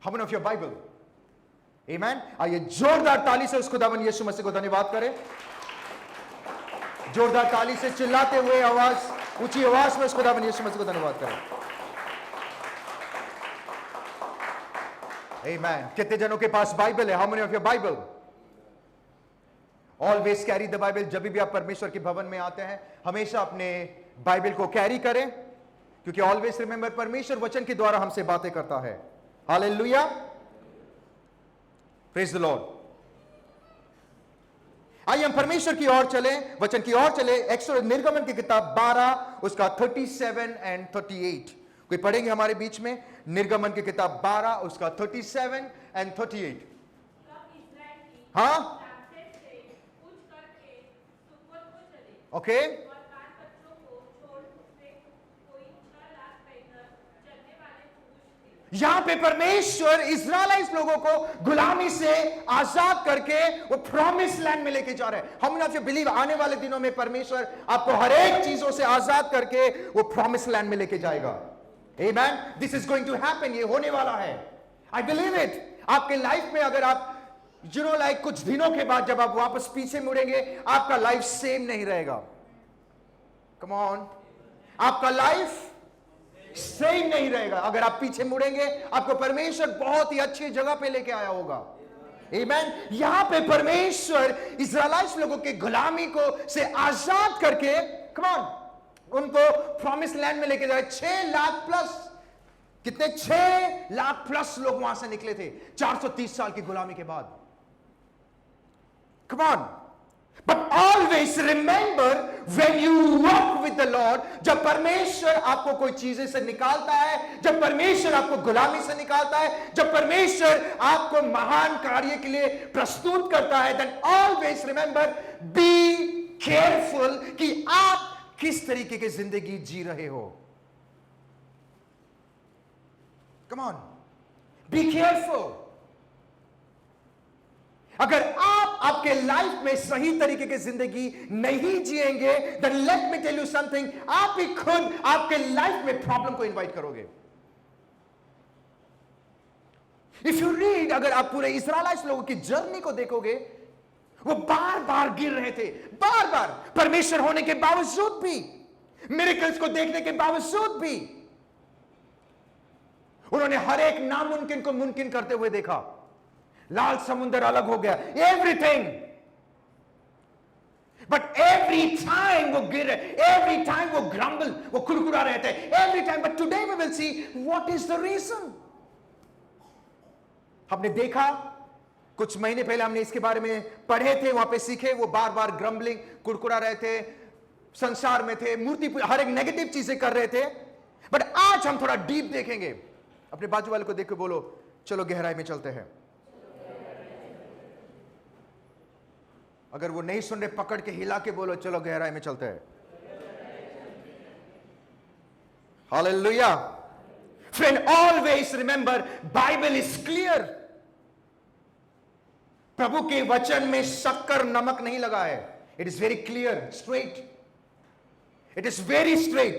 How many of your Bible? Amen. आइए जोरदार ताली से उस खुदावन यीशु मसीह को धन्यवाद करें। जोरदार ताली से चिल्लाते हुए आवाज, ऊंची आवाज में उस खुदावन यीशु मसीह को धन्यवाद करें। Amen. कितने जनों के पास बाइबल है? How many of your Bible? Always carry the Bible. जब भी आप परमेश्वर के भवन में आते हैं हमेशा अपने बाइबल को कैरी करें, क्योंकि ऑलवेज रिमेंबर परमेश्वर वचन के द्वारा हमसे बातें करता है। Hallelujah, praise the Lord. आइए हम परमेश्वर की ओर चले, वचन की ओर चले। एक्सोडस निर्गमन की किताब 12 उसका 37 एंड 38 कोई पढ़ेंगे हमारे बीच में? निर्गमन की किताब 12 उसका 37 एंड 38। हाँ, ओके। यहां पे परमेश्वर इस्राएलाइट लोगों को गुलामी से आजाद करके वो प्रॉमिस लैंड में लेके जा रहे हैं। हम आपसे बिलीव आने वाले दिनों में परमेश्वर आपको हर एक चीजों से आजाद करके वो प्रॉमिस लैंड में लेके जाएगा। Amen. This is going to happen, ये होने वाला है। I believe it. आपके लाइफ में अगर आप लाइक कुछ दिनों के बाद जब आप वापस पीछे मुड़ेंगे आपका लाइफ सेम नहीं रहेगा। कम ऑन, आपका लाइफ सेम नहीं रहेगा। अगर आप पीछे मुड़ेंगे आपको परमेश्वर बहुत ही अच्छी जगह पे लेके आया होगा। आमेन। यहां पे परमेश्वर इस्राएलाइट लोगों के गुलामी को से आजाद करके कम ऑन उनको प्रॉमिस लैंड में लेके जाए। 6 लाख प्लस, कितने? 6 लाख प्लस लोग वहां से निकले थे 430 साल की गुलामी के बाद। कम on, but always remember when you walk with the Lord, जब परमेश्वर आपको कोई चीजें से निकालता है, जब परमेश्वर आपको गुलामी से निकालता है, जब परमेश्वर आपको महान कार्य के लिए प्रस्तुत करता है, then always remember, be careful कि आप किस तरीके की जिंदगी जी रहे हो। Come on, be careful. अगर आप आपके लाइफ में सही तरीके की जिंदगी नहीं जिएंगे, then let me tell you something, आप ही खुद आपके लाइफ में प्रॉब्लम को इनवाइट करोगे। इफ यू रीड, अगर आप पूरे इस्राएलाइट लोगों की जर्नी को देखोगे, वो बार बार गिर रहे थे, बार बार परमेश्वर होने के बावजूद भी, मिरेकल्स को देखने के बावजूद भी उन्होंने हर एक नामुमकिन को मुमकिन करते हुए देखा। लाल समुद्र अलग हो गया, एवरीथिंग, बट एवरी टाइम वो गिर, एवरी टाइम वो ग्रम्बल, वो कुरकुरा रहे थे, every time. But today we will see what is the reason. हमने देखा कुछ महीने पहले, हमने इसके बारे में पढ़े थे, वहां पे सीखे। वो बार बार ग्रम्बलिंग, कुरकुरा रहे थे, संसार में थे, मूर्ति, हर एक नेगेटिव चीजें कर रहे थे। बट आज हम थोड़ा डीप देखेंगे। अपने बाजू वाले को देख के बोलो, चलो गहराई में चलते हैं। अगर वो नहीं सुन रहे, पकड़ के हिला के बोलो, चलो गहराई में चलते हैं। Hallelujah. Friend, always remember, Bible is clear. प्रभु के वचन में शक्कर नमक नहीं लगा है। It is very clear, straight. It is very straight.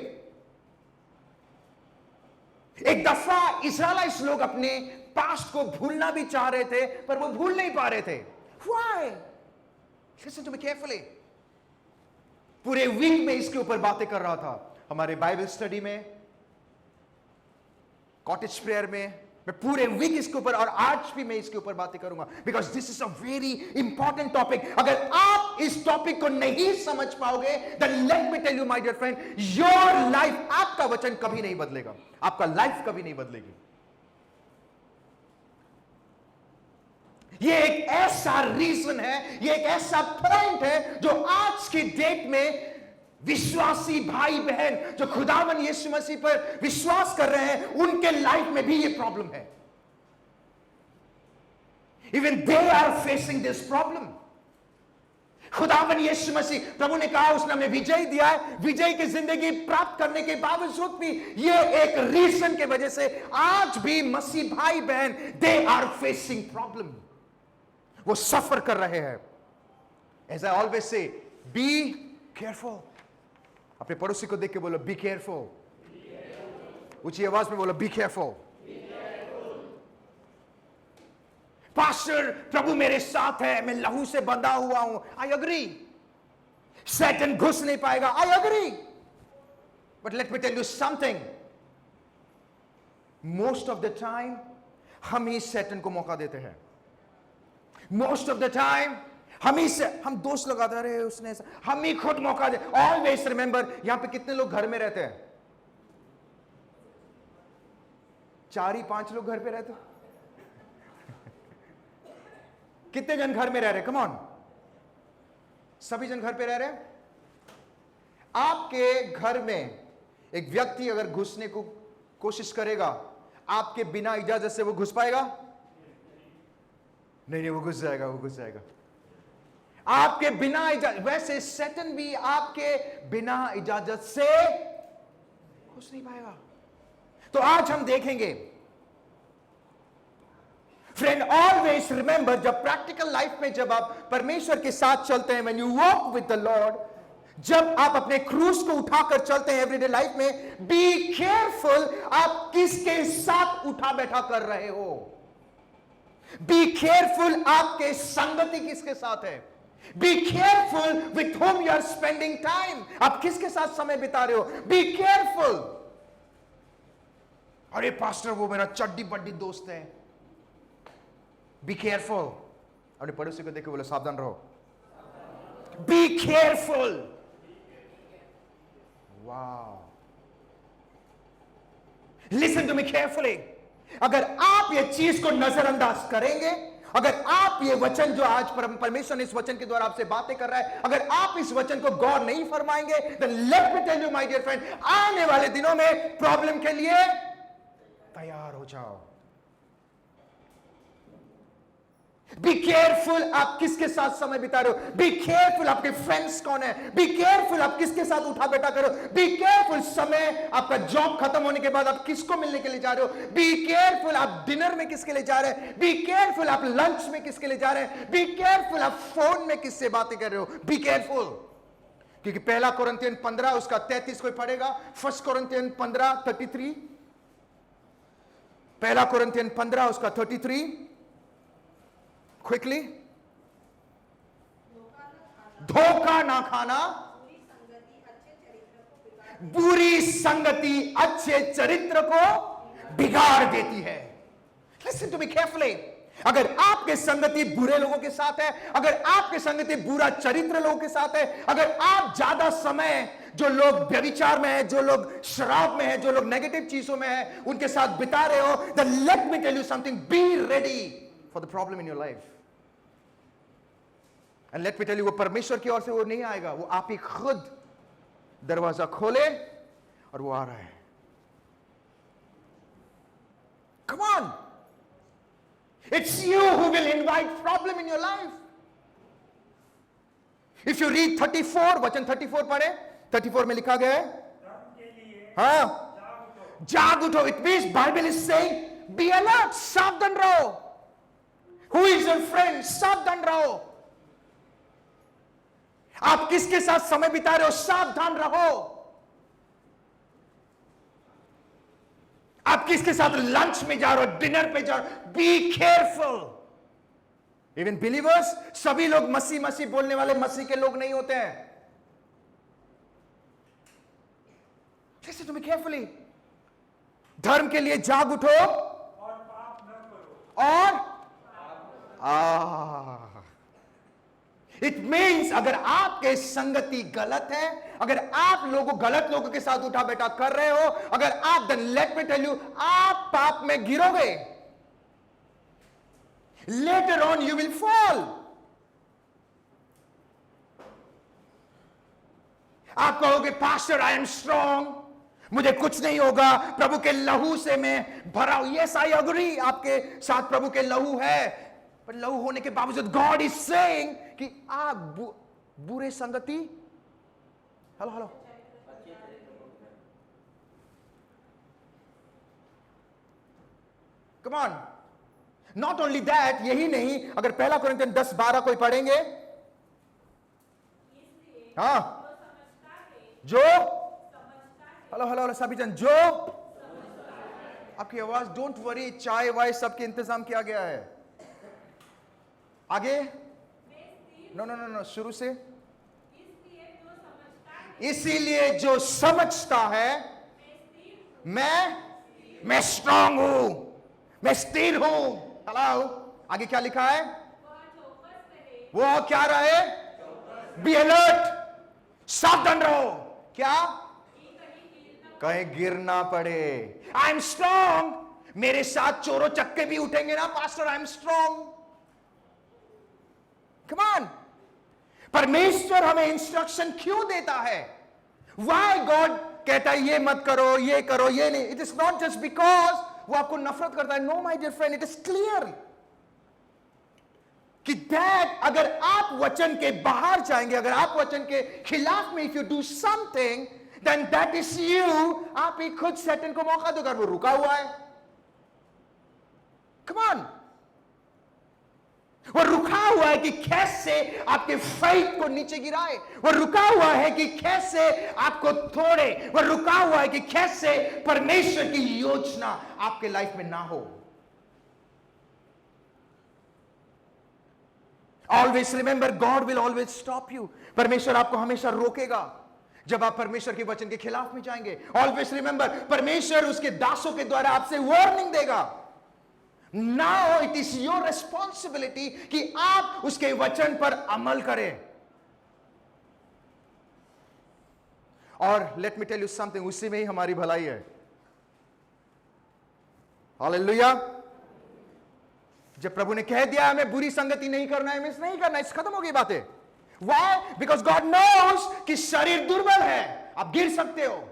एक दफा इस्राएलाइट लोग अपने पास्ट को भूलना भी चाह रहे थे, पर वो भूल नहीं पा रहे थे। Why? Listen to me carefully. पूरे वीक में इसके ऊपर बातें कर रहा था, हमारे बाइबल स्टडी में, कॉटेज प्रेयर में। मैं पूरे वीक इसके ऊपर, और आज भी मैं इसके ऊपर बातें करूंगा, because this is a very important topic. अगर आप इस टॉपिक को नहीं समझ पाओगे, then let me tell you my dear friend, your life, आपका वचन कभी नहीं बदलेगा, आपका लाइफ कभी नहीं बदलेगी। ये एक ऐसा रीजन है, ये एक ऐसा पॉइंट है जो आज की डेट में विश्वासी भाई बहन जो खुदावन यीशु मसीह पर विश्वास कर रहे हैं, उनके लाइफ में भी ये प्रॉब्लम है। Even they are facing this problem. खुदावन यीशु मसीह, प्रभु ने कहा उसने हमें विजय दिया है, विजय की जिंदगी प्राप्त करने के बावजूद भी ये एक रीजन के वजह से आज भी मसीह भाई बहन, दे आर फेसिंग प्रॉब्लम, वो सफर कर रहे हैं। As I always say, be careful. अपने पड़ोसी को देख के बोलो, बी केयरफुल। ऊंची आवाज में बोलो, बी केयरफुल। पास्टर प्रभु मेरे साथ है, मैं लहू से बंधा हुआ हूं, आई अग्री। सैटन घुस नहीं पाएगा, I agree. But let me tell you something, most of the time हम ही सैटन को मौका देते हैं। मोस्ट ऑफ द टाइम हम दोस्त लगाते रहे उसने, हम ही खुद मौका दे। ऑलवेज रिमेंबर, यहां पे कितने लोग घर में रहते हैं? 4 ही 5 लोग घर पे रहते। कितने जन घर में रह रहे? कम ऑन, सभी जन घर पे रह रहे हैं। आपके घर में एक व्यक्ति अगर घुसने को कोशिश करेगा, आपके बिना इजाजत से वो घुस पाएगा? नहीं, वो घुस जाएगा, वो घुस जाएगा आपके बिना इजाजत। वैसे सैटन भी आपके बिना इजाजत से घुस नहीं पाएगा। तो आज हम देखेंगे, फ्रेंड, ऑलवेज रिमेंबर, जब प्रैक्टिकल लाइफ में जब आप परमेश्वर के साथ चलते हैं, when you walk with the Lord, जब आप अपने क्रूस को उठाकर चलते हैं एवरीडे लाइफ में, बी केयरफुल आप किसके साथ उठा बैठा कर रहे हो। बी केयरफुल आपके संगति किसके साथ है। Be careful with whom you are spending time, आप किसके साथ समय बिता रहे हो। Be careful. अरे पास्टर वो मेरा चड्डी बड्डी दोस्त है, बी केयरफुल। अपने पड़ोसी को देखो, बोलो सावधान रहो। Be careful. Wow, listen to me carefully. अगर आप ये चीज को नजरअंदाज करेंगे, अगर आप ये वचन जो आज परमेश्वर ने इस वचन के द्वारा आपसे बातें कर रहा है, अगर आप इस वचन को गौर नहीं फरमाएंगे, then let me tell you my dear friend, आने वाले दिनों में प्रॉब्लम के लिए तैयार हो जाओ। बी केयरफुल आप किसके साथ समय बिता रहे हो। बी केयरफुल आपके फ्रेंड्स कौन है। बी केयरफुल आप किसके साथ उठा बैठा करो। बी केयरफुल समय आपका जॉब खत्म होने के बाद आप किसको मिलने के लिए जा रहे हो। बी केयरफुल आप डिनर में किसके लिए जा रहे हैं। बी केयरफुल आप लंच में किसके लिए जा रहे हैं। बी केयरफुल आप फोन में किससे बातें कर रहे हो। बी केयरफुल, क्योंकि 1 कोरिन्थियन 15 उसका 33 कोई पढ़ेगा। 1 कोरिन्थियन 15:33, 1 कोरिन्थियन 15 उसका 33, क्विकली। धोखा ना खाना, बुरी संगति अच्छे चरित्र को बिगाड़ देती है। Listen to me carefully. अगर आपके संगति बुरे लोगों के साथ है, अगर आपके संगति बुरा चरित्र लोगों के साथ है, अगर आप ज्यादा समय जो लोग व्यभिचार में है, जो लोग शराब में है, जो लोग नेगेटिव चीजों में है, उनके साथ बिता रहे हो, then let me tell you something, be ready for the problem in your life. And let me tell you, वो परमेश्वर की ओर से वो नहीं आएगा, वो आप ही खुद दरवाजा खोले और वो आ रहा है। Come on, it's you who will invite problem in your life. If you read 34, वचन 34 पढ़े, 34 में लिखा गया है, हाँ, जाग उठो। It means Bible is saying, be alert, सावधान रहो। Who is your friend? सावधान रहो। आप किसके साथ समय बिता रहे हो, सावधान रहो। आप किसके साथ लंच में जा रहे हो, डिनर पे जा रहे हो, बी केयरफुल। इवन बिलीवर्स, सभी लोग मसीह मसीह बोलने वाले मसीह के लोग नहीं होते हैं। Listen to me carefully. धर्म के लिए जाग उठो और पाप न करो। इट मीन्स अगर आपके संगति गलत है, अगर आप गलत लोगों के साथ उठा बैठा कर रहे हो, अगर आप, then let me tell you, आप पाप में गिरोगे। Later on you will fall. आप कहोगे पास्टर आई एम स्ट्रॉन्ग, मुझे कुछ नहीं होगा, प्रभु के लहू से मैं भरा हूं। यस आई एग्री, आपके साथ प्रभु के लहू है, पर लहू होने के बावजूद गॉड इज सेइंग कि आप बुरे संगति, hello come on, not only that, यही नहीं, अगर 1 कोरिन्थियन 10:12 कोई पढ़ेंगे, हाँ, जो हेलो सभी जन, जो आपकी आवाज, डोंट वरी, चाय वाय सबके इंतजाम किया गया है। आगे, नो नो नो नो, शुरू से। इसीलिए जो समझता है मैं स्ट्रांग हूं, मैं स्थिर हूं। हेलो, आगे क्या लिखा है? वो क्या रहे? बी अलर्ट, सावधान रहो। क्या? कहीं गिर ना पड़े। I am strong. मेरे साथ चोरों चक्के भी उठेंगे ना pastor, I am strong. Come on. परमेश्वर हमें इंस्ट्रक्शन क्यों देता है? वाई गॉड कहता है ये मत करो, ये करो, ये नहीं। It is not just because वो आपको नफरत करता है। No my dear friend, it is clear कि दैट अगर आप वचन के बाहर जाएंगे, अगर आप वचन के खिलाफ में, if you do something, then that is you. आप ही खुद शैतान को मौका दो, अगर वो रुका हुआ है। Come on. वो रुका हुआ है कि कैसे आपके फेथ को नीचे गिराए। वो रुका हुआ है कि कैसे आपको तोड़े। वो रुका हुआ है कि कैसे परमेश्वर की योजना आपके लाइफ में ना हो। Always remember, God will always stop you. परमेश्वर आपको हमेशा रोकेगा जब आप परमेश्वर के वचन के खिलाफ में जाएंगे। ऑलवेज रिमेंबर, परमेश्वर उसके दासों के द्वारा आपसे वार्निंग देगा। Now it is your responsibility कि आप उसके वचन पर अमल करें। और let me tell you something, उसी में ही हमारी भलाई है। हालेलुया। जब प्रभु ने कह दिया हमें बुरी संगति नहीं करना है, मिस नहीं करना, इस खत्म हो गई बातें। Why? Because God knows कि शरीर दुर्बल है, आप गिर सकते हो।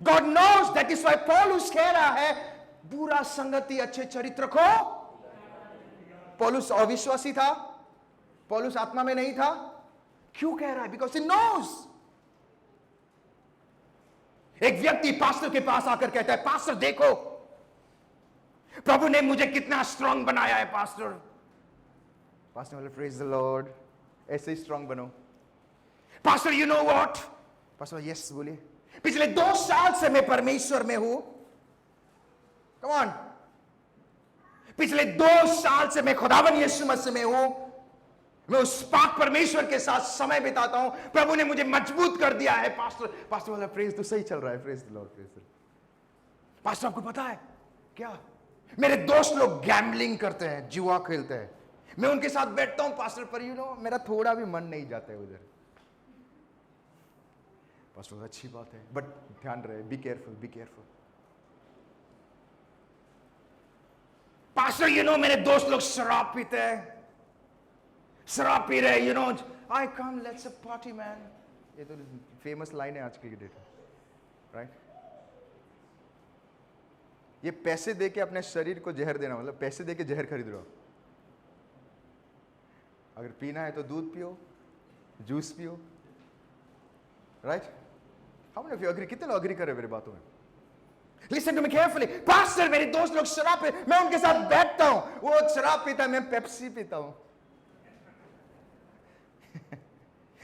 God knows, that is why पौलुस कह रहा है बुरा संगति अच्छे चरित्र को। पौलुस अविश्वासी था, पौलुस आत्मा में नहीं था। क्यों कह रहा है? Because he knows। एक व्यक्ति पास्टर के पास आकर कहता है, पास्टर देखो प्रभु ने मुझे कितना स्ट्रांग बनाया है। पास्टर बोले, प्रेज द लॉर्ड, ऐसे ही स्ट्रांग बनो। Pastor you know what? Pastor yes बोलिए, पिछले 2 साल से मैं परमेश्वर में हूं। Come on. पिछले 2 साल से मैं खुदावन यीशु मसीह में हूं। मैं उस पाक परमेश्वर के साथ समय बिताता हूं। प्रभु ने मुझे मजबूत कर दिया है। पास्टर बोला, प्रेज तो सही चल रहा है, praise the Lord, praise the Lord. Pastor आपको पता है क्या, मेरे दोस्त लोग गैम्बलिंग करते हैं, जुआ खेलते हैं। मैं उनके साथ बैठता हूं पास्टर, पर यू नो मेरा थोड़ा भी मन नहीं जाता है उधर। पास्टर अच्छी बात है, बट ध्यान रहे, be careful, be careful. Pastor you know मेरे दोस्त लोग शराब पीते हैं, शराब पी रहे, you know I come let's a party man. ये तो फेमस लाइन है आज की डेट में, राइट? ये पैसे देके अपने शरीर को जहर देना, मतलब पैसे देके जहर खरीद रहे हो। अगर पीना है तो दूध पियो, जूस पियो, right? How many of you agree? कितने लोग एग्री कर रहे हैं मेरी बातों में? Listen to me carefully. Pastor मेरे दोस्त लोग शराब पी, मैं उनके साथ बैठता हूं, वो शराब पीता है, मैं पेप्सी पीता हूं।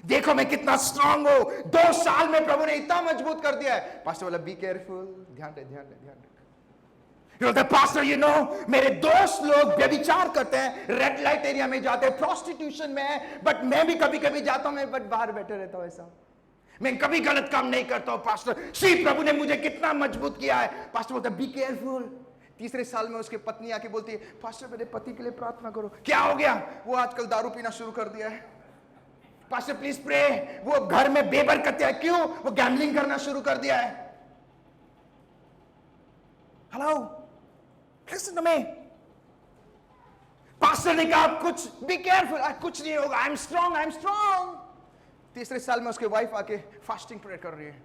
देखो मैं कितना स्ट्रांग हूं, 2 साल में प्रभु ने इतना मजबूत कर दिया है। पास्टर बोला, बी केयरफुल, ध्यान रहे, ध्यान रहे, ध्यान रहे। पास्टर यू नो मेरे दोस्त लोग व्यभिचार करते हैं, रेड लाइट एरिया में जाते हैं, प्रोस्टिट्यूशन में है, बट मैं भी कभी कभी जाता हूं, मैं बट बाहर बैठे रहता हूं। ऐसा मैं कभी गलत काम नहीं करता हूं। पास्टर सी प्रभु ने मुझे कितना मजबूत किया है। पास्टर बोलता है, बी केयरफुल। 3 साल में उसकी पत्नी आके बोलती है, पास्टर मेरे पति के लिए प्रार्थना करो। क्या हो गया? वो आजकल दारू पीना शुरू कर दिया है। Pastor please pray. वो घर में बेबरकत है, क्यों? वो गैम्बलिंग करना शुरू कर दिया है। Hello, Listen to me. Pastor ने कहा कुछ बी केयरफुल, कुछ नहीं होगा, I am strong, I am strong. 3 साल में उसके वाइफ आके फास्टिंग प्रेयर कर रही है।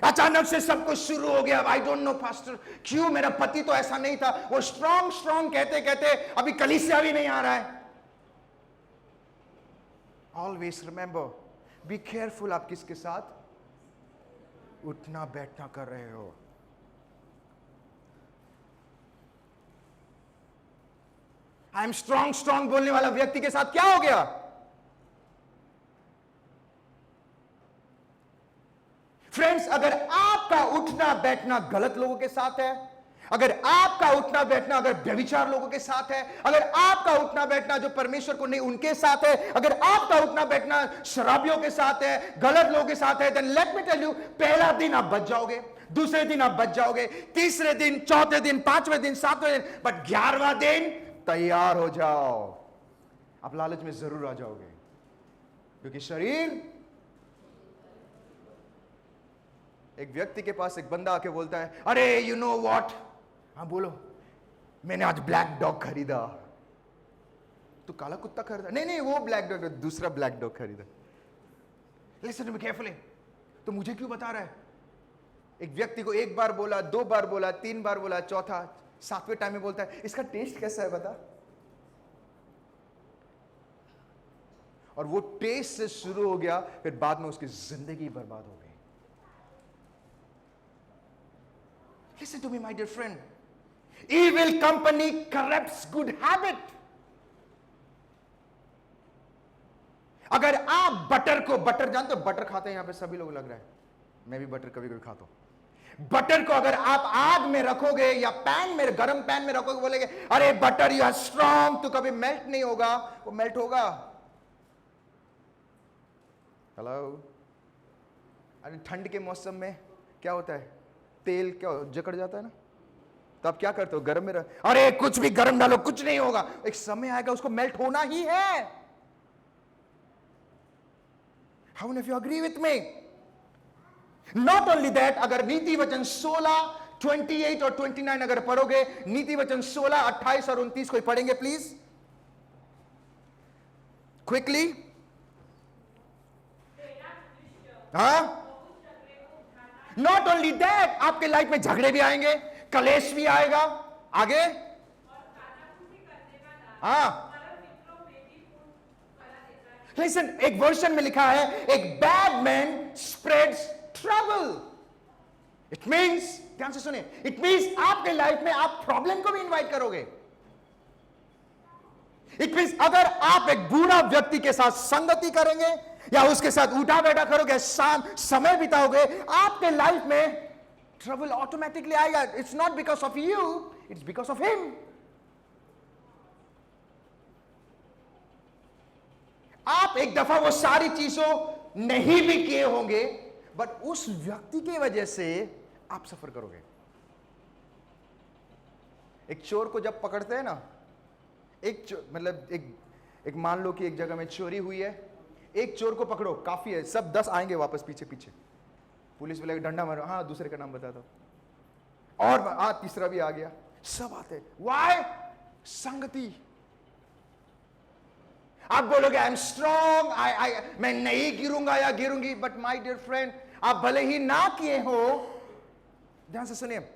अचानक से सब कुछ शुरू हो गया। आई डोंट नो पास्टर क्यों, मेरा पति तो ऐसा नहीं था। वो स्ट्रांग स्ट्रांग कहते कहते अभी कलीसिया भी नहीं आ रहा है। ऑलवेज रिमेंबर, बी केयरफुल, आप किसके साथ उठना बैठना कर रहे हो। आई एम स्ट्रांग स्ट्रांग बोलने वाला व्यक्ति के साथ क्या हो गया? फ्रेंड्स, अगर आपका उठना बैठना गलत लोगों के साथ है, अगर आपका उठना बैठना अगर व्यभिचार लोगों के साथ है, अगर आपका उठना बैठना जो परमेश्वर को नहीं उनके साथ है, अगर आपका उठना बैठना शराबियों के साथ है, गलत लोगों के साथ है, then let me tell you, पहला दिन आप बच जाओगे, दूसरे दिन आप बच जाओगे, तीसरे दिन, चौथे दिन, पांचवें दिन, सातवें दिन, बट 11वां दिन तैयार हो जाओ, आप लालच में जरूर आ जाओगे, क्योंकि शरीर। एक व्यक्ति के पास एक बंदा आके बोलता है, अरे यू नो व्हाट, हाँ बोलो, मैंने आज ब्लैक डॉग खरीदा। तो काला कुत्ता खरीदा? नहीं नहीं, वो ब्लैक डॉग, दूसरा ब्लैक डॉग खरीदा। लिसन टू मी केयरफुली, तो मुझे क्यों बता रहा है? एक व्यक्ति को एक बार बोला, 2 बार बोला, 3 बार बोला, चौथा 7वें टाइम में बोलता है, इसका टेस्ट कैसा है बता। और वो टेस्ट से शुरू हो गया, फिर बाद में उसकी जिंदगी बर्बाद हो गई। Listen to me, my dear friend. Evil company corrupts good habit. अगर आप बटर को, बटर जानते हो, बटर खाते हैं यहां पे सभी लोग, लग रहा है मैं भी बटर कभी कभी खाता हूं। बटर को अगर आप आग में रखोगे या पैन में, गरम पैन में रखोगे, बोलेंगे अरे बटर यू आर स्ट्रॉन्ग, तो कभी मेल्ट नहीं होगा। वो मेल्ट होगा? हेलो? अरे ठंड के मौसम में क्या होता है, तेल क्या जकड़ जाता है ना, तो आप क्या करते हो, गर्म में अरे कुछ भी गर्म डालो कुछ नहीं होगा, एक समय आएगा उसको मेल्ट होना ही है। How many of you agree with me? Not only that, अगर नीति वचन 16, 28 और 29 अगर पढ़ोगे, नीति वचन 16, 28 और 29 कोई पढ़ेंगे प्लीज क्विकली? हाँ, नॉट ओनली दैट, आपके लाइफ में झगड़े भी आएंगे, कलेश भी आएगा, आगे हाँ। लिसन, एक वर्जन में लिखा है, एक bad man spreads trouble. It means, ध्यान से सुने, इट मींस आपके लाइफ में आप प्रॉब्लम को भी इनवाइट करोगे। इट मींस अगर आप एक बुरा व्यक्ति के साथ संगति करेंगे या उसके साथ उठा बैठा करोगे, समय बिताओगे, आपके लाइफ में ट्रबल ऑटोमेटिकली आएगा। It's not because of you, it's because of him. आप एक दफा वो सारी चीजों नहीं भी किए होंगे, बट उस व्यक्ति की वजह से आप सफर करोगे। एक चोर को जब पकड़ते हैं ना, मतलब एक मान लो कि एक जगह में चोरी हुई है, एक चोर को पकड़ो, काफी है, सब 10 आएंगे वापस पीछे पीछे, पुलिस बोलेगी डंडा मारो, हाँ दूसरे का नाम बता दो, और तीसरा भी आ गया, सब आते। वाई? संगति। आप बोलोगे आई एम स्ट्रॉन्ग, मैं नहीं गिरूंगा या गिरूंगी, बट माय डियर फ्रेंड, आप भले ही ना किए हो, ध्यान से सुनिए,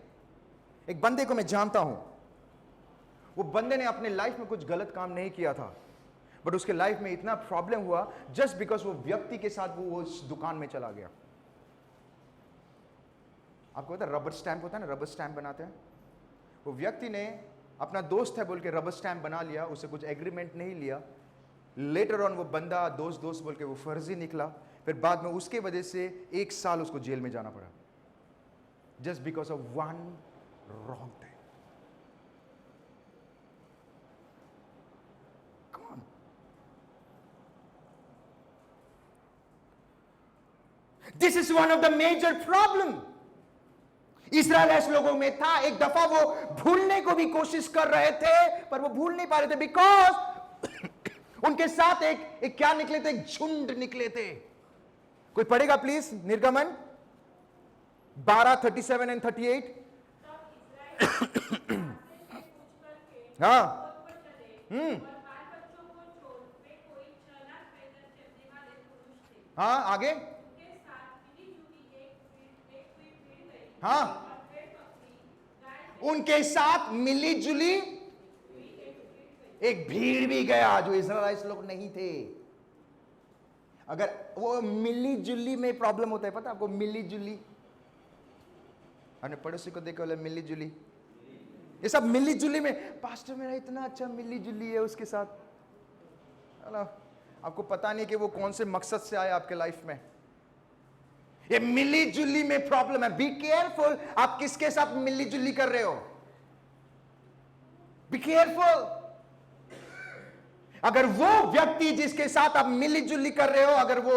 एक बंदे को मैं जानता हूं, वो बंदे ने अपने लाइफ में कुछ गलत काम नहीं किया था, बट उसके लाइफ में इतना प्रॉब्लम हुआ जस्ट बिकॉज वो व्यक्ति के साथ वो उस दुकान में चला गया। आपको पता है रबर स्टैंप होता है ना, रबर स्टैंप बनाते हैं, वो व्यक्ति ने अपना दोस्त है बोल के रबर स्टैंप बना लिया, उससे कुछ एग्रीमेंट नहीं लिया, लेटर ऑन वो बंदा दोस्त बोल के वो फर्जी निकला, फिर बाद में उसके वजह से 1 साल उसको जेल में जाना पड़ा, just because of one wrong thing. This is one of the major problem इस्राएल लोगों में था। एक दफा वो भूलने को भी कोशिश कर रहे थे, पर वो भूल नहीं पा रहे थे, बिकॉज उनके साथ एक क्या निकले थे, एक झुंड निकले थे। कोई पढ़ेगा प्लीज निर्गमन 12:37 and 38। हाँ, हाँ आगे, हाँ, उनके साथ मिली जुली एक भीड़ भी गया जो इस्राएल लोग नहीं थे। अगर वो मिली जुली में प्रॉब्लम होता है, पता आपको, मिली जुली, अपने पड़ोसी को देखो, मिली जुली, ये सब मिली जुली में, पास्टर मेरा इतना अच्छा मिली जुली है उसके साथ, आपको पता नहीं कि वो कौन से मकसद से आया आपके लाइफ में। ये मिली जुली में प्रॉब्लम है। बी केयरफुल, आप किसके साथ मिली जुली कर रहे हो। B careful. अगर वो व्यक्ति जिसके साथ आप मिलीजुली कर रहे हो, अगर वो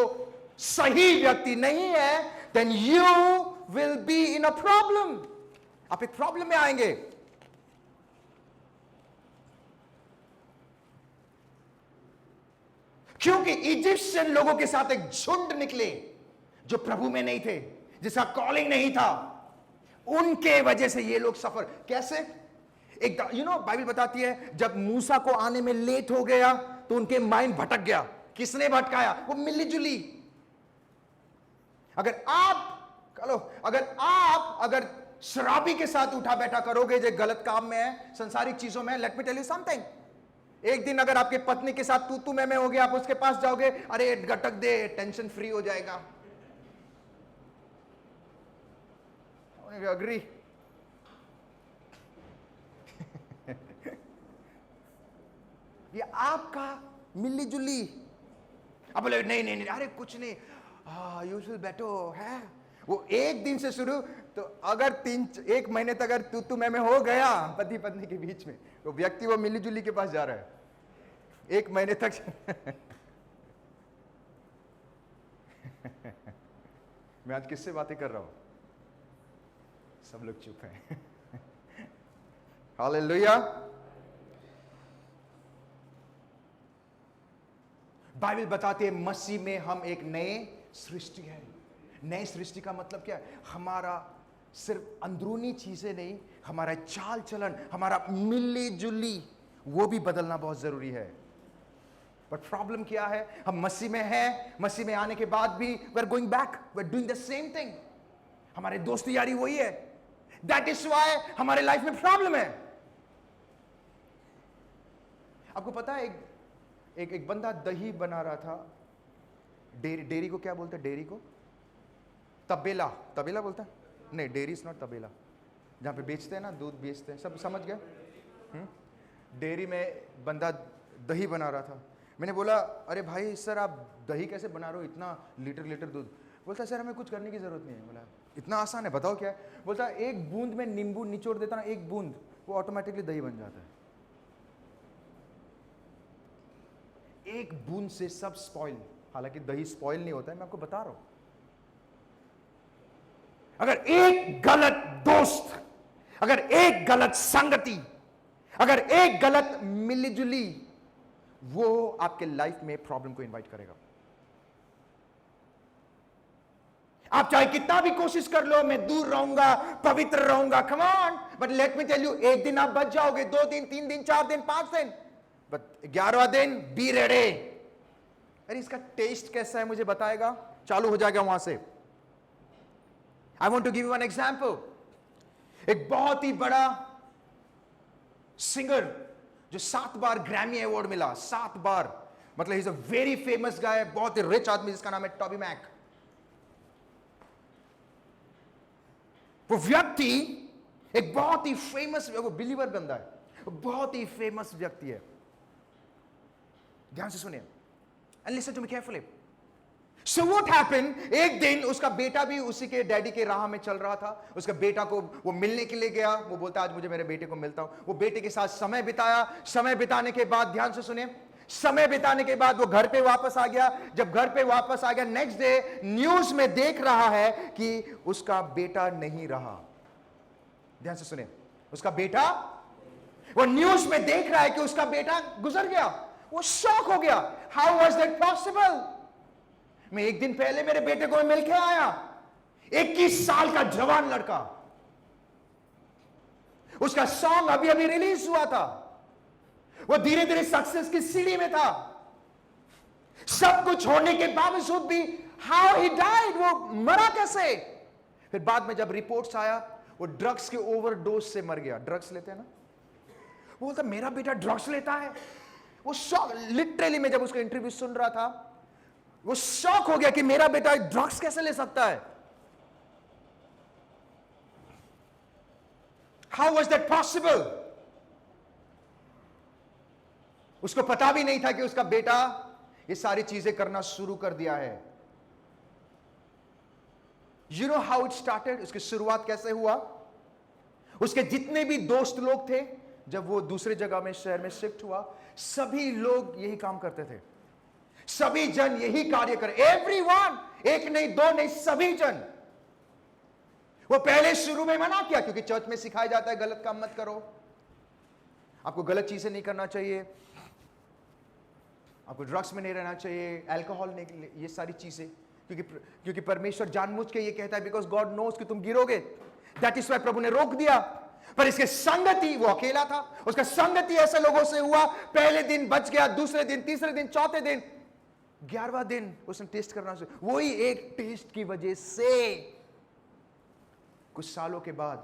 सही व्यक्ति नहीं है, then you will be in a problem. आप एक प्रॉब्लम में आएंगे। क्योंकि इजिप्शियन लोगों के साथ एक झुंड निकले जो प्रभु में नहीं थे, जिसका कॉलिंग नहीं था, उनके वजह से ये लोग सफर। कैसे? एक बाइबल बताती है जब मूसा को आने में लेट हो गया तो उनके माइंड भटक गया। किसने भटकाया? वो मिलीजुली। अगर आप शराबी के साथ उठा बैठा करोगे जो गलत काम में है, संसारिक चीजों में, let me tell you something, एक दिन अगर आपके पत्नी के साथ तू मैं हो गया, आप उसके पास जाओगे, अरे गटक दे, टेंशन फ्री हो जाएगा। अग्री? ये आपका मिलीजुली। अब बोले नहीं, अरे कुछ नहीं, यूजुअल बैठो है। वो एक दिन से शुरू, तो अगर 1 महीने तक अगर तू मैं हो गया पति पत्नी के बीच में, तो व्यक्ति वो मिलीजुली के पास जा रहा है 1 महीने तक। मैं आज किससे बातें कर रहा हूं? सब लोग चुप हैं। हालेलुया। बाइबल बताती है मसीह में हम एक नए सृष्टि है। नए सृष्टि का मतलब क्या है? हमारा सिर्फ अंदरूनी चीजें नहीं, हमारा चाल चलन, हमारा मिली जुली, वो भी बदलना बहुत जरूरी है। बट प्रॉब्लम क्या है? हम मसीह में हैं, मसीह में आने के बाद भी we are going back, we are doing the same thing. हमारे दोस्ती यारी वही है। दैट इज व्हाई हमारे लाइफ में प्रॉब्लम है। आपको पता है एक बंदा दही बना रहा था। डेयरी को क्या बोलते हैं? डेयरी को तबेला बोलता है? नहीं, डेयरी इज नॉट तबेला। जहां पे बेचते हैं ना, दूध बेचते हैं, सब समझ गए। डेयरी में बंदा दही बना रहा था। मैंने बोला, अरे भाई सर, आप दही कैसे बना रहे हो, इतना लीटर दूध? बोलता सर, हमें कुछ करने की जरूरत नहीं है। बोला इतना आसान है, बताओ क्या है? बोलता एक बूंद में नींबू निचोड़ देता ना, एक बूंद, वो ऑटोमेटिकली दही बन जाता है। एक बूंद से सब स्पॉइल। हालांकि दही स्पॉइल नहीं होता है, मैं आपको बता रहा हूं। अगर एक गलत दोस्त, अगर एक गलत संगति, अगर एक गलत मिलीजुली, वो आपके लाइफ में प्रॉब्लम को इनवाइट करेगा। आप चाहे कितना भी कोशिश कर लो, मैं दूर रहूंगा, पवित्र रहूंगा, come on, but let me tell you, एक दिन आप बच जाओगे, 2 दिन, 3 दिन, 4 दिन, 5 दिन, बट 11वां दिन बी रेडी। अरे इसका टेस्ट कैसा है मुझे बताएगा, चालू हो जाएगा वहां से। I want to give you one example. एक बहुत ही बड़ा सिंगर जो 7 बार ग्रैमी अवार्ड मिला, 7 बार, मतलब he is a very famous गाय, बहुत ही रिच आदमी, जिसका नाम है टॉबी मैक। वो व्यक्ति एक बहुत ही फेमस, वो बिलीवर बंदा है, बहुत ही फेमस व्यक्ति है। ध्यान से सुनिए, and listen to me carefully. So what happened, एक दिन उसका बेटा भी उसी के डैडी के राह में चल रहा था। उसका बेटा को वो मिलने के लिए गया। वो बोलता आज मुझे मेरे बेटे को मिलता हूं। वो बेटे के साथ समय बिताया। समय बिताने के बाद, ध्यान से सुनिए, समय बिताने के बाद वो घर पे वापस आ गया। जब घर पे वापस आ गया, नेक्स्ट डे न्यूज में देख रहा है कि उसका बेटा नहीं रहा। ध्यान से सुनिए, उसका बेटा, वो न्यूज में देख रहा है कि उसका बेटा गुजर गया। वो शॉक हो गया। How was that possible? मैं एक दिन पहले मेरे बेटे को मिल के आया, 21 साल का जवान लड़का। उसका सॉन्ग अभी अभी रिलीज हुआ था। वो धीरे धीरे सक्सेस की सीढ़ी में था। सब कुछ होने के बावजूद भी हाउ ही डाइड, वो मरा कैसे? फिर बाद में जब रिपोर्ट्स आया, वो ड्रग्स के ओवरडोज से मर गया। ड्रग्स लेते हैं ना, वो बोलता मेरा बेटा ड्रग्स लेता है। वो शॉक, लिटरली मैं जब उसका इंटरव्यू सुन रहा था, वो शॉक हो गया कि मेरा बेटा ड्रग्स कैसे ले सकता है। How was that possible? उसको पता भी नहीं था कि उसका बेटा ये सारी चीजें करना शुरू कर दिया है। You know how it started? उसकी शुरुआत कैसे हुआ? उसके जितने भी दोस्त लोग थे, जब वो दूसरे जगह में शहर में शिफ्ट हुआ, सभी लोग यही काम करते थे, सभी जन यही कार्य कर, एवरीवन, एक नहीं दो नहीं, सभी जन। वो पहले शुरू में मना किया क्योंकि चर्च में सिखाया जाता है गलत काम मत करो, आपको गलत चीजें नहीं करना चाहिए, आपको ड्रग्स में नहीं रहना चाहिए, अल्कोहल नहीं, ये सारी चीजें, क्योंकि परमेश्वर जानबूझ के ये कहता है बिकॉज गॉड नोस कि तुम गिरोगे, दैट इज वाई प्रभु ने रोक दिया। पर इसके संगति, वो अकेला था, उसका संगति ऐसे लोगों से हुआ, पहले दिन बच गया, दूसरे दिन, तीसरे दिन, चौथे दिन, 11वां दिन उसने टेस्ट करना शुरू, वही एक टेस्ट की वजह से कुछ सालों के बाद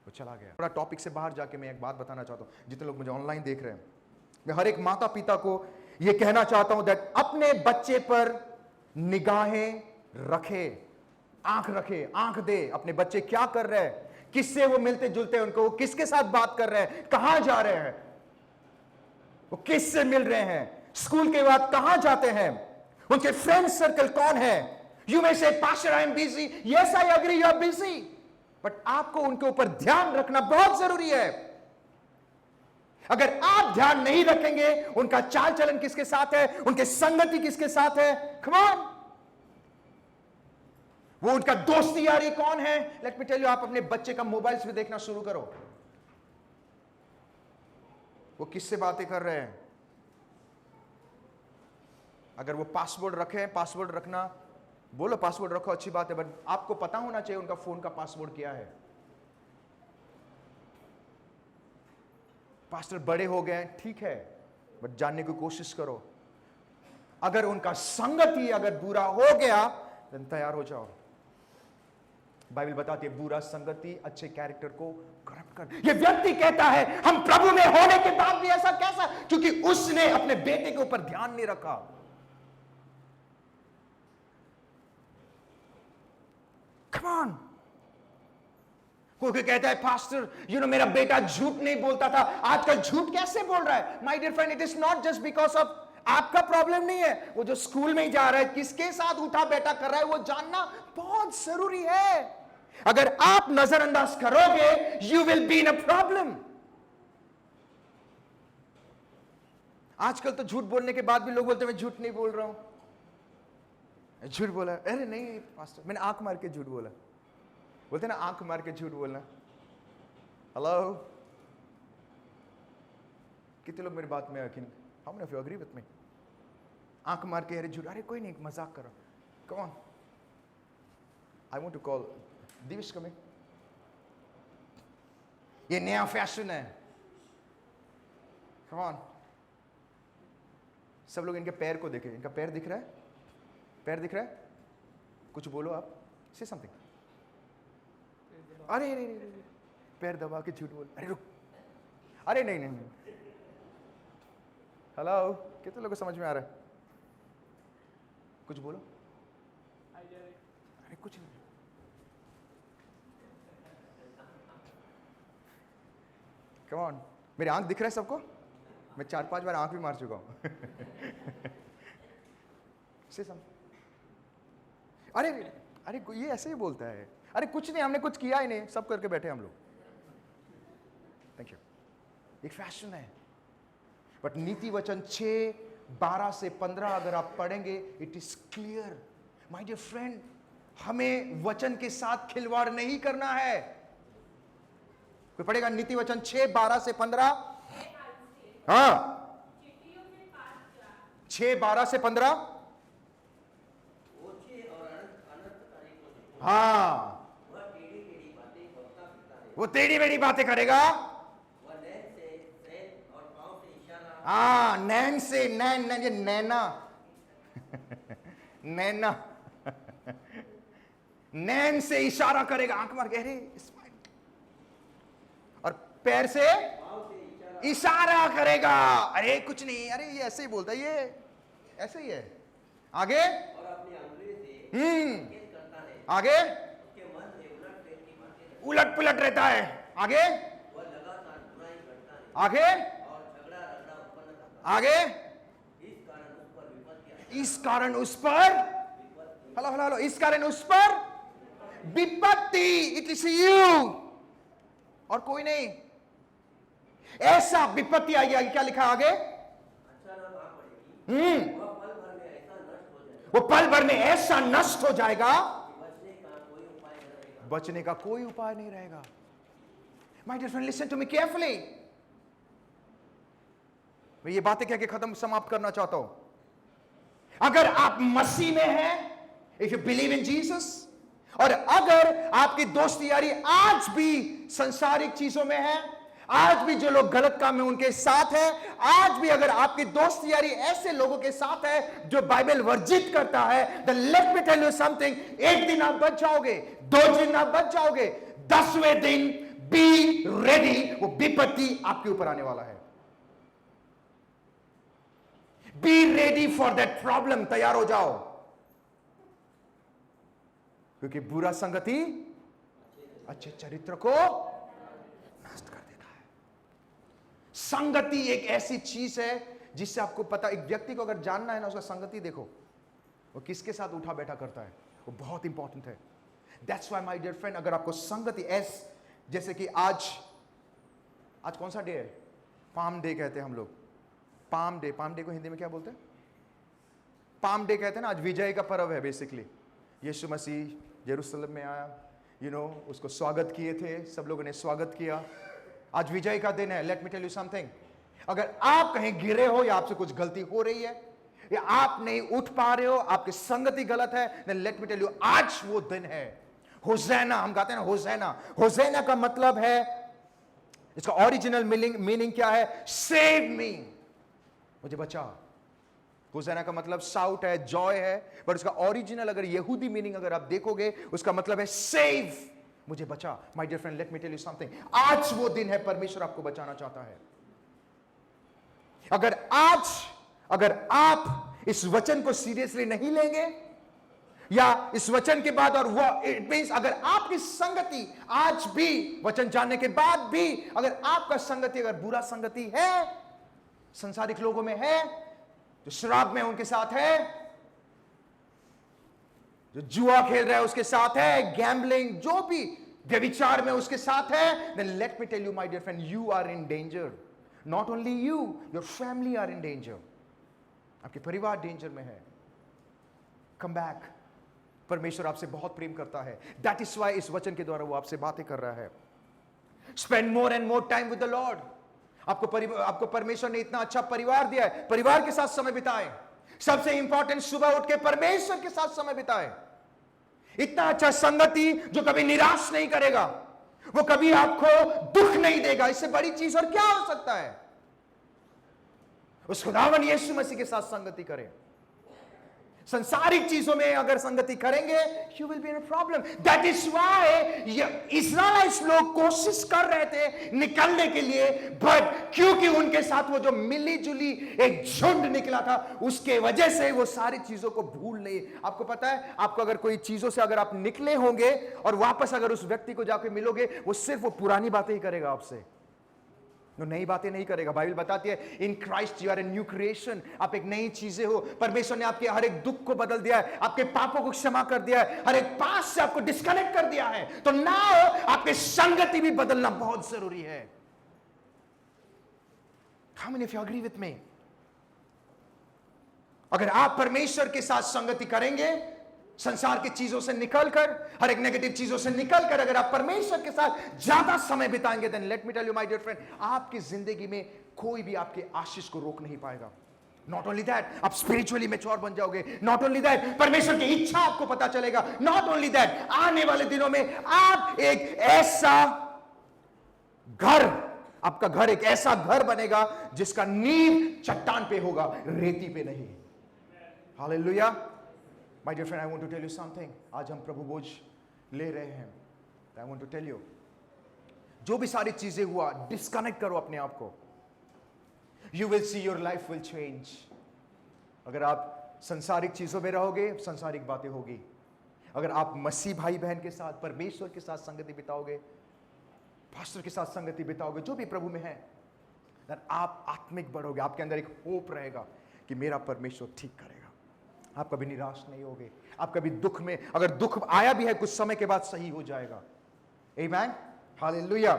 वो चला गया। थोड़ा टॉपिक से बाहर जाके मैं एक बात बताना चाहता हूं, जितने लोग मुझे ऑनलाइन देख रहे हैं, मैं हर एक माता पिता को यह कहना चाहता हूं दैट अपने बच्चे पर निगाहें रखे, आंख रखे, आंख दे, अपने बच्चे क्या कर रहे हैं, किससे वो मिलते जुलते हैं, उनको किसके साथ बात कर रहे हैं, कहां जा रहे हैं, वो किससे मिल रहे हैं, स्कूल के बाद कहां जाते हैं, उनके फ्रेंड सर्कल कौन है। You may say pastor I am busy, yes I agree you are busy, but आपको उनके ऊपर ध्यान रखना बहुत जरूरी है। अगर आप ध्यान नहीं रखेंगे उनका चाल चलन किसके साथ है, उनके संगति किसके साथ है, कम ऑन, वो उनका दोस्ती यारी कौन है। लेट मी टेल यू, आप अपने बच्चे का मोबाइल्स में देखना शुरू करो, वो किससे बातें कर रहे हैं। अगर वो पासवर्ड रखे, पासवर्ड रखना, बोलो पासवर्ड रखो, अच्छी बात है, बट आपको पता होना चाहिए उनका फोन का पासवर्ड क्या है। पास्टर बड़े हो गए ठीक है, बट जानने की कोशिश करो। अगर उनका संगति अगर बुरा हो गया तो तैयार हो जाओ। बाइबल बताती है बुरा संगति अच्छे कैरेक्टर को करप्ट कर। ये व्यक्ति कहता है हम प्रभु में होने के बाद भी ऐसा कैसा, क्योंकि उसने अपने बेटे के ऊपर ध्यान नहीं रखा। कम ऑन, कोई कहता है पास्टर मेरा बेटा झूठ नहीं बोलता था, आजकल झूठ कैसे बोल रहा है। My dear friend, it is not just because of आपका प्रॉब्लम नहीं है, वो जो स्कूल में जा रहा है किसके साथ उठा बैठा कर रहा है वो जानना बहुत जरूरी है। अगर आप नजरअंदाज करोगे you will be in a problem. आजकल तो झूठ बोलने के बाद भी लोग बोलते हैं मैं झूठ नहीं बोल रहा हूं, झूठ बोला, अरे नहीं पास्टर मैंने आंख मार के झूठ बोला, बोलते ना आंख मार के झूठ बोलना। हेलो, कितने लोग मेरी बात में यकीन, how many of you agree with me. आंख मार के अरे झूठ, अरे कोई नहीं मजाक करो, come on, I want to call Divesh coming, ये नया फैशन है, कम ऑन। सब लोग इनके पैर को देखें, इनका पैर दिख रहा है, पैर दिख रहा है, कुछ बोलो आप, से समथिंग। अरे नहीं, नहीं, नहीं, पैर दबा के झूठ बोल, अरे रुक, अरे नहीं नहीं नहीं, हेलो, कितने लोगों को समझ में आ रहा है, कुछ बोलो, अरे कुछ नहीं, कम ऑन। मेरी आंख दिख रहा है सबको, मैं 4-5 बार आंख भी मार चुका हूं। से सम, अरे अरे ये ऐसे ही बोलता है, अरे कुछ नहीं हमने कुछ किया ही नहीं, सब करके बैठे हम लोग। Thank you. एक फैशन है, बट नीति वचन 6:12 से 15 अगर आप पढ़ेंगे it is clear my dear friend, हमें वचन के साथ खिलवाड़ नहीं करना है। कोई पढ़ेगा नीति वचन 6:12 से 15? हाँ, 6:12 से 15। हाँ, वो टेढ़ी मेढ़ी बातें करेगा, हाँ नैन से, नैन नैन ये नैना नैना नैन से इशारा करेगा, आंख मार के अरे, और पैर से इशारा करेगा, अरे कुछ नहीं, अरे ये ऐसे ही बोलता है, ये ऐसे ही है। आगे, और अपनी अंगुली से आगे उलट पुलट रहता है, आगे वह लगातार बुराई करता है, आगे और झगड़ा रगड़ा उत्पन्न करता है, आगे इस कारण उस पर हेलो हेलो हेलो, इस कारण उस पर विपत्ति, इट इज यू और कोई नहीं। ऐसा विपत्ति आएगी, आगे क्या लिखा है आगे? वो पल भर में ऐसा नष्ट हो जाएगा, बचने का कोई उपाय नहीं रहेगा। My dear friend, listen to me carefully. मैं ये बातें कह के खत्म समाप्त करना चाहता हूं। अगर आप मसीह में हैं, if you believe in Jesus, और अगर आपकी दोस्ती यारी आज भी संसारिक चीजों में है, आज भी जो लोग गलत काम में उनके साथ है, आज भी अगर आपकी दोस्ती यारी ऐसे लोगों के साथ है जो बाइबल वर्जित करता है, then let me tell you something, एक दिन आप बच जाओगे, 2 दिन आप बच जाओगे, 10वें दिन बी रेडी, वो विपत्ति आपके ऊपर आने वाला है। Be ready for that problem, तैयार हो जाओ, क्योंकि बुरा संगति अच्छे चरित्र को नष्ट कर देता है। संगति एक ऐसी चीज है जिससे आपको पता, एक व्यक्ति को अगर जानना है ना, उसका संगति देखो, वो किसके साथ उठा बैठा करता है, वो बहुत इंपॉर्टेंट है। That's why my dear friend, अगर आपको संगति जैसे कि आज कौन सा डे है? पाम डे कहते हैं हम लोग। पाम डे को हिंदी में क्या बोलते हैं? पाम डे कहते हैं ना। आज विजय का पर्व है बेसिकली। यीशु मसीह यरूशलेम में आया, उसको स्वागत किए थे, सब लोगों ने स्वागत किया। आज विजय का दिन है। Let me tell you something, अगर आप कहीं गिरे हो या आपसे कुछ गलती हो रही है या आप नहीं उठ पा रहे हो, आपकी संगति गलत है, then let me tell you, आज वो दिन है। होसैना, हम गाते हैं ना होसैना। होसैना का मतलब है, इसका ओरिजिनल मीनिंग क्या है? सेव मी, मुझे बचा। होसैना का मतलब शाउट है, जॉय है, पर उसका ओरिजिनल अगर यहूदी मीनिंग अगर आप देखोगे, उसका मतलब है सेव, मुझे बचा। My dear friend, let me tell you something, आज वो दिन है, परमेश्वर आपको बचाना चाहता है। अगर आप इस वचन को सीरियसली नहीं लेंगे, या इस वचन के बाद, और वो इट मींस अगर आपकी संगति आज भी वचन जानने के बाद भी अगर आपका संगति अगर बुरा संगति है, संसारिक लोगों में है, जो शराब में उनके साथ है, जो जुआ खेल रहा है उसके साथ है, गैम्बलिंग, जो भी व्यभिचार में उसके साथ है, then let me tell you my dear friend, you are in danger. Not only you, your family are in danger. आपके परिवार डेंजर में है। Come back. परमेश्वर आपसे बहुत प्रेम करता है। That is why इस वचन के द्वारा वो आपसे बातें कर रहा है। Spend more and more time with the Lord. आपको परमेश्वर ने इतना अच्छा परिवार दिया है, परिवार के साथ समय बिताएं। सबसे इंपॉर्टेंट, सुबह उठ के परमेश्वर के साथ समय बिताएं। इतना अच्छा संगति जो कभी निराश नहीं करेगा, वो कभी आपको दुख नहीं देगा। इससे बड़ी चीज और क्या हो सकता है? उस खुदावन यीशु मसीह के साथ संगति करें। संसारिक चीजों में अगर संगति करेंगे, you will be in a problem. That is why इस्राएल लोग कोशिश कर रहे थे निकलने के लिए, but क्योंकि उनके साथ वो जो मिली जुली एक झुंड निकला था, उसके वजह से वो सारी चीजों को भूल नहीं। आपको पता है, आपको अगर कोई चीजों से अगर आप निकले होंगे और वापस अगर उस व्यक्ति को जाके मिलोगे, वो सिर्फ वो पुरानी बातें ही करेगा आपसे, वो नई बातें नहीं करेगा। बाइबल बताती है, in Christ you are a new creation, आप एक नई चीजें हो। परमेश्वर ने आपके हर एक दुख को बदल दिया है, आपके पापों को क्षमा कर दिया है, हर एक पास से आपको डिस्कनेक्ट कर दिया है। तो नाउ आपके संगति भी बदलना बहुत जरूरी है। How many of you agree with me? अगर आप परमेश्वर के साथ संगति करेंगे, संसार की चीजों से निकलकर, हर एक नेगेटिव चीजों से निकलकर अगर आप परमेश्वर के साथ ज्यादा समय बिताएंगे, then let me tell you my dear friend, आपकी जिंदगी में कोई भी आपके आशीष को रोक नहीं पाएगा। नॉट ओनली दैट, आप स्पिरिचुअली मैच्योर बन जाओगे। नॉट ओनली दैट, परमेश्वर की इच्छा आपको पता चलेगा। नॉट ओनली दैट, आने वाले दिनों में आप एक ऐसा घर, आपका घर एक ऐसा घर बनेगा जिसका नींव चट्टान पे होगा, रेती पे नहीं। Hallelujah. My dear friend, I want to tell you something. आज हम प्रभु बोझ ले रहे हैं। I want to tell you, जो भी सारी चीजें हुआ, डिस्कनेक्ट करो अपने आप को। You will see your life will change. अगर आप संसारिक चीजों में रहोगे, संसारिक बातें होगी। अगर आप मसीह भाई बहन के साथ, परमेश्वर के साथ संगति बिताओगे, पास्टर के साथ संगति बिताओगे, जो भी प्रभु में है, then आप आत्मिक बढ़ोगे। आपके अंदर एक होप रहेगा कि मेरा परमेश्वर ठीक करेगा। आप कभी निराश नहीं होगे। आप कभी दुख में, अगर दुख आया भी है, कुछ समय के बाद सही हो जाएगा। आमीन, हालेलुया।